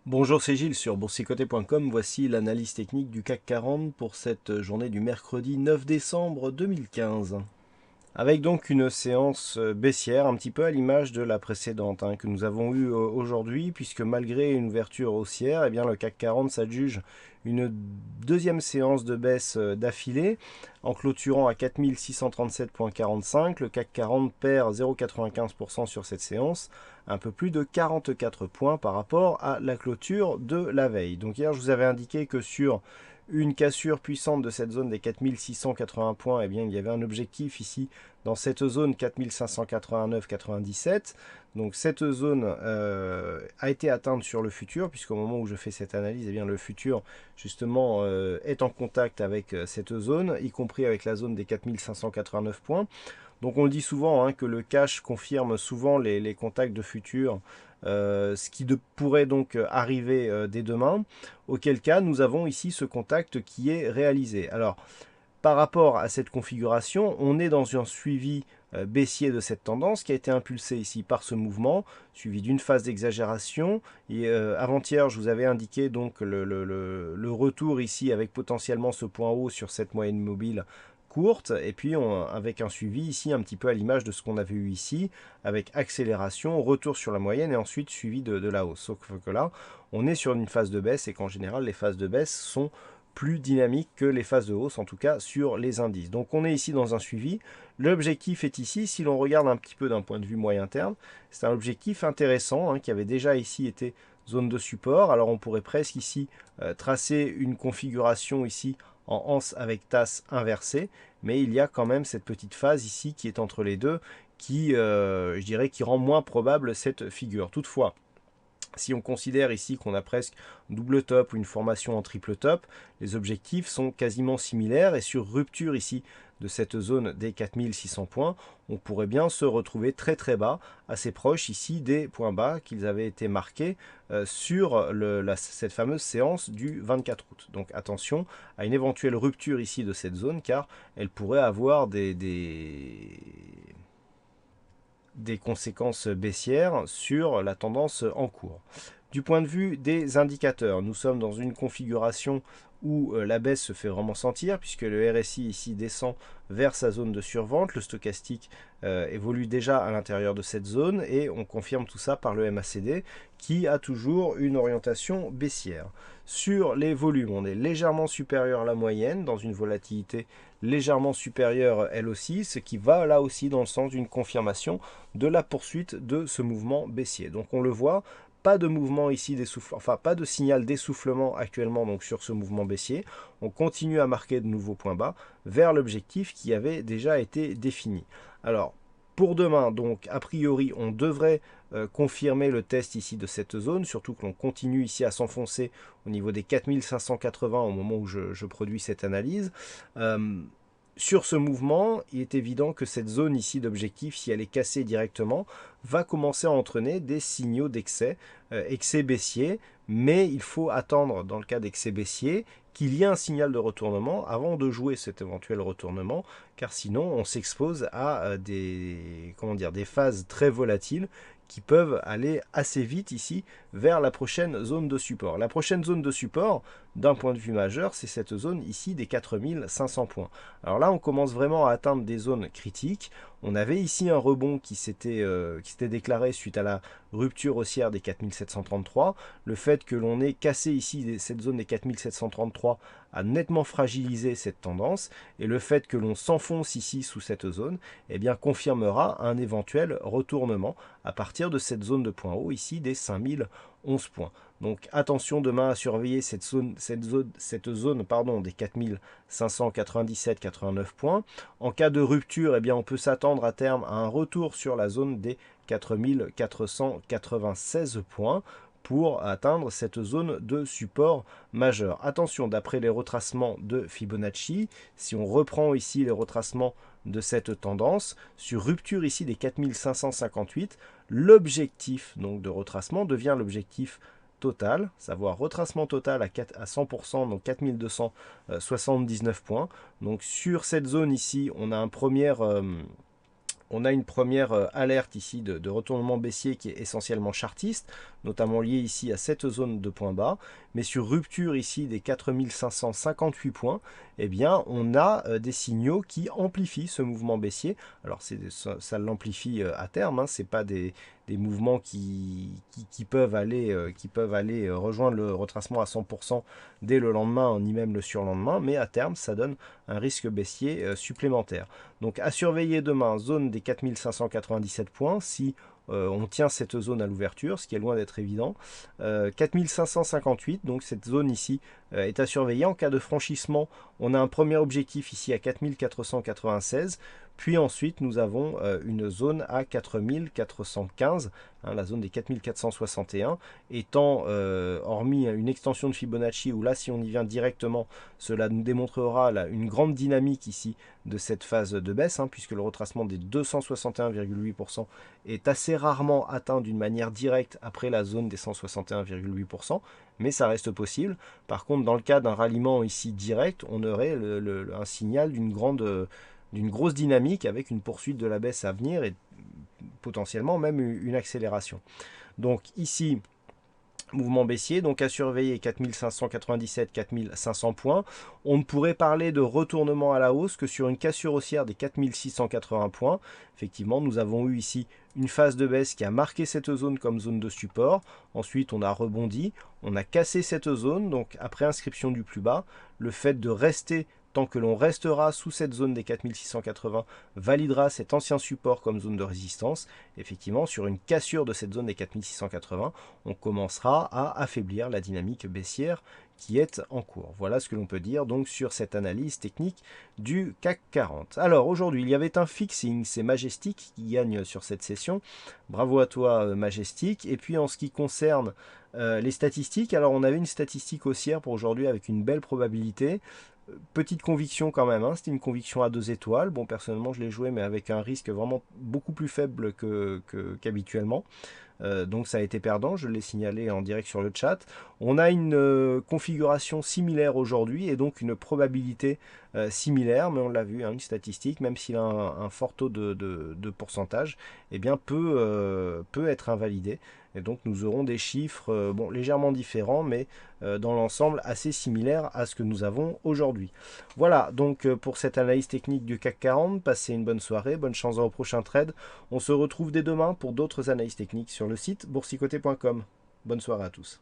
Bonjour, c'est Gilles sur boursicoté.com. Voici l'analyse technique du CAC 40 pour cette journée du mercredi 9 décembre 2015. Avec donc une séance baissière, un petit peu à l'image de la précédente que nous avons eue aujourd'hui, puisque malgré une ouverture haussière, eh bien, le CAC 40 s'adjuge une deuxième séance de baisse d'affilée, en clôturant à 4637,45. Le CAC 40 perd 0,95% sur cette séance, un peu plus de 44 points par rapport à la clôture de la veille. Donc hier, je vous avais indiqué que sur une cassure puissante de cette zone des 4680 points, eh bien, il y avait un objectif ici dans cette zone 4589,97. Donc cette zone a été atteinte sur le futur, puisqu'au moment où je fais cette analyse, eh bien, le futur justement est en contact avec cette zone, y compris avec la zone des 4589 points. Donc on le dit souvent que le cash confirme souvent les contacts de futur, ce qui pourrait donc arriver dès demain, auquel cas nous avons ici ce contact qui est réalisé. Alors par rapport à cette configuration, on est dans un suivi baissier de cette tendance qui a été impulsé ici par ce mouvement, suivi d'une phase d'exagération. Et avant-hier, je vous avais indiqué donc le retour ici avec potentiellement ce point haut sur cette moyenne mobile courte, et puis avec un suivi ici un petit peu à l'image de ce qu'on avait eu ici, avec accélération, retour sur la moyenne et ensuite suivi de la hausse. Sauf que là, on est sur une phase de baisse et qu'en général, les phases de baisse sont plus dynamique que les phases de hausse, en tout cas sur les indices. Donc on est ici dans un suivi. L'objectif est ici, si l'on regarde un petit peu d'un point de vue moyen terme, c'est un objectif intéressant qui avait déjà ici été zone de support. Alors on pourrait presque ici tracer une configuration ici en anse avec tasse inversée, mais il y a quand même cette petite phase ici qui est entre les deux qui, je dirais, qui rend moins probable cette figure. Toutefois, si on considère ici qu'on a presque double top ou une formation en triple top, les objectifs sont quasiment similaires et sur rupture ici de cette zone des 4600 points, on pourrait bien se retrouver très très bas, assez proche ici des points bas qu'ils avaient été marqués sur cette fameuse séance du 24 août. Donc attention à une éventuelle rupture ici de cette zone car elle pourrait avoir des conséquences baissières sur la tendance en cours. Du point de vue des indicateurs, nous sommes dans une configuration où la baisse se fait vraiment sentir puisque le RSI ici descend vers sa zone de survente, le stochastique évolue déjà à l'intérieur de cette zone et on confirme tout ça par le MACD qui a toujours une orientation baissière. Sur les volumes, on est légèrement supérieur à la moyenne dans une volatilité légèrement supérieure elle aussi, ce qui va là aussi dans le sens d'une confirmation de la poursuite de ce mouvement baissier. Donc on le voit, pas de mouvement ici d'essoufflement, enfin pas de signal d'essoufflement actuellement donc sur ce mouvement baissier. On continue à marquer de nouveaux points bas vers l'objectif qui avait déjà été défini. Alors pour demain, donc a priori, on devrait confirmer le test ici de cette zone, surtout que l'on continue ici à s'enfoncer au niveau des 4580 au moment où je produis cette analyse. Sur ce mouvement, il est évident que cette zone ici d'objectif, si elle est cassée directement, va commencer à entraîner des signaux d'excès, excès baissier, mais il faut attendre dans le cas d'excès baissier qu'il y ait un signal de retournement avant de jouer cet éventuel retournement, car sinon on s'expose à des phases très volatiles qui peuvent aller assez vite ici vers la prochaine zone de support. La prochaine zone de support, d'un point de vue majeur, c'est cette zone ici des 4500 points. Alors là, on commence vraiment à atteindre des zones critiques. On avait ici un rebond qui s'était déclaré suite à la rupture haussière des 4733. Le fait que l'on ait cassé ici cette zone des 4733 a nettement fragilisé cette tendance et le fait que l'on s'enfonce ici sous cette zone eh bien, confirmera un éventuel retournement à partir de cette zone de point haut ici des 5011 points. Donc attention demain à surveiller cette zone des 4597-89 points. En cas de rupture, eh bien, on peut s'attendre à terme à un retour sur la zone des 4496 points pour atteindre cette zone de support majeur. Attention, d'après les retracements de Fibonacci, si on reprend ici les retracements de cette tendance, sur rupture ici des 4558, l'objectif donc de retracement devient l'objectif total, savoir retracement total à 100%, donc 4279 points. Donc sur cette zone ici, on a un premier On a une première alerte ici de retournement baissier qui est essentiellement chartiste, notamment lié ici à cette zone de points bas. Mais sur rupture ici des 4558 points, eh bien, on a des signaux qui amplifient ce mouvement baissier. Alors, ça l'amplifie à terme, hein, ce n'est pas des mouvements qui peuvent aller, rejoindre le retracement à 100% dès le lendemain, ni même le surlendemain, mais à terme, ça donne un risque baissier supplémentaire. Donc à surveiller demain, zone des 4597 points, si on tient cette zone à l'ouverture, ce qui est loin d'être évident. 4558, donc cette zone ici est à surveiller. En cas de franchissement, on a un premier objectif ici à 4496, puis ensuite nous avons une zone à 4415, hein, la zone des 4461, étant hormis une extension de Fibonacci, où là si on y vient directement, cela nous démontrera là, une grande dynamique ici de cette phase de baisse, hein, puisque le retracement des 261,8% est assez rarement atteint d'une manière directe après la zone des 161,8%, mais ça reste possible. Par contre, dans le cas d'un ralliement ici direct, on aurait un signal d'une grosse dynamique avec une poursuite de la baisse à venir et potentiellement même une accélération. Donc ici, mouvement baissier, donc à surveiller 4597, 4500 points. On ne pourrait parler de retournement à la hausse que sur une cassure haussière des 4680 points. Effectivement, nous avons eu ici une phase de baisse qui a marqué cette zone comme zone de support. Ensuite, on a rebondi, on a cassé cette zone, donc après inscription du plus bas, le fait de rester tant que l'on restera sous cette zone des 4680, validera cet ancien support comme zone de résistance. Effectivement, sur une cassure de cette zone des 4680, on commencera à affaiblir la dynamique baissière qui est en cours. Voilà ce que l'on peut dire donc sur cette analyse technique du CAC 40. Alors aujourd'hui, il y avait un fixing, c'est Majestic qui gagne sur cette session. Bravo à toi Majestic. Et puis en ce qui concerne les statistiques, alors on avait une statistique haussière pour aujourd'hui avec une belle probabilité. Petite conviction quand même, hein, c'était une conviction à 2 étoiles. Bon, personnellement, je l'ai joué, mais avec un risque vraiment beaucoup plus faible qu'habituellement. Donc ça a été perdant, je l'ai signalé en direct sur le chat. On a une configuration similaire aujourd'hui et donc une probabilité similaire, mais on l'a vu, hein, une statistique, même s'il a un fort taux de pourcentage, eh bien peut être invalidé. Et donc nous aurons des chiffres bon, légèrement différents, mais dans l'ensemble assez similaires à ce que nous avons aujourd'hui. Voilà donc pour cette analyse technique du CAC 40. Passez une bonne soirée, bonne chance au prochain trade. On se retrouve dès demain pour d'autres analyses techniques sur le site boursicoté.com. Bonne soirée à tous.